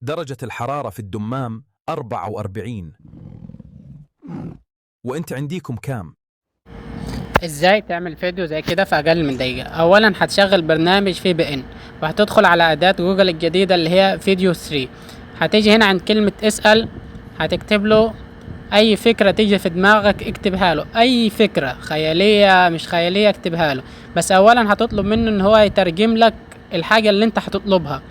درجة الحرارة في الدمام 44. وانت عنديكم كام؟ ازاي تعمل فيديو زي كده في اقل من دقيقة؟ اولا هتشغل برنامج في بي ان، وهتدخل على اداة جوجل الجديدة اللي هي فيديو 3. هتيجي هنا عند كلمة اسأل، هتكتب له اي فكرة تيجي في دماغك اكتبها له، اي فكرة خيالية مش خيالية اكتبها له. بس اولا هتطلب منه ان هو يترجم لك الحاجة اللي انت هتطلبها.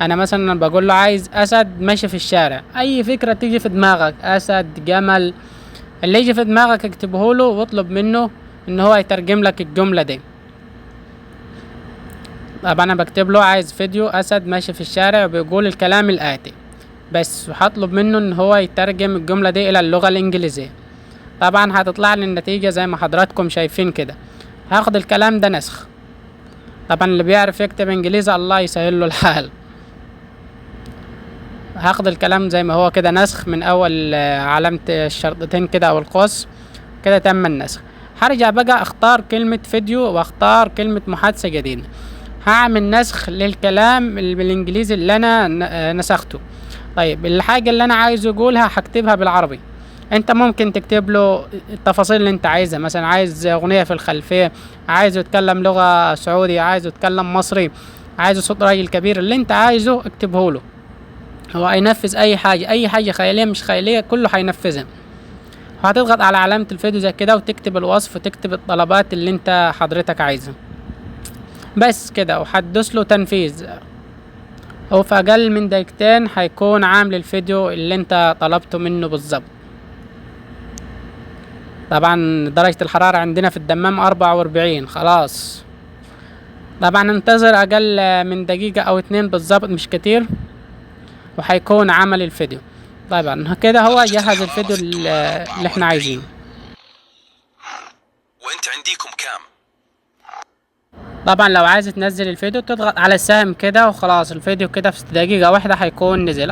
انا مثلا بقول له عايز اسد ماشي في الشارع، اي فكرة تيجي في دماغك، اسد، جمل، اللي يجي في دماغك اكتبه له واطلب منه ان هو يترجم لك الجملة دي. طبعا انا بكتب له عايز فيديو اسد ماشي في الشارع وبيقول الكلام الاتي بس، وهطلب منه ان هو يترجم الجملة دي الى اللغة الانجليزية. طبعا هتطلع لي النتيجة زي ما حضراتكم شايفين كده. هاخد الكلام ده نسخ. طبعا اللي بيعرف يكتب انجليزي الله يسهل له الحال. هاخد الكلام زي ما هو كده نسخ من اول علامة الشرطتين كده او القوس كده، تم النسخ. هرجع بقى اختار كلمة فيديو واختار كلمة محادثة جديدة. هعمل نسخ للكلام اللي بالانجليزي اللي انا نسخته. طيب الحاجة اللي انا عايز اقولها هكتبها بالعربي. انت ممكن تكتب له التفاصيل اللي انت عايزها، مثلا عايز اغنية في الخلفية، عايزه يتكلم لغة سعودي، عايزه يتكلم مصري، عايزه صوت راجل كبير، اللي انت عايزه اكتبه له. هو هينفذ اي حاجة، اي حاجة خيالية مش خيالية كله هينفذها. وهتضغط على علامة الفيديو زي كده وتكتب الوصف وتكتب الطلبات اللي انت حضرتك عايزها بس كده، وهتدوس له تنفيذ. وفي اقل من دقيقتين هيكون عامل الفيديو اللي انت طلبته منه بالظبط. طبعا درجة الحرارة عندنا في الدمام 44 خلاص. طبعا انتظر اقل من دقيقة او 2 بالظبط، مش كتير، وهيكون عمل الفيديو. طبعا كده هو درجة جهز الحرارة الفيديو في الدمام اللي احنا 44. عايزينه. وانت عنديكم كام؟ طبعا لو عايز تنزل الفيديو تضغط على السهم كده وخلاص، الفيديو كده في دقيقة واحدة هيكون نزل.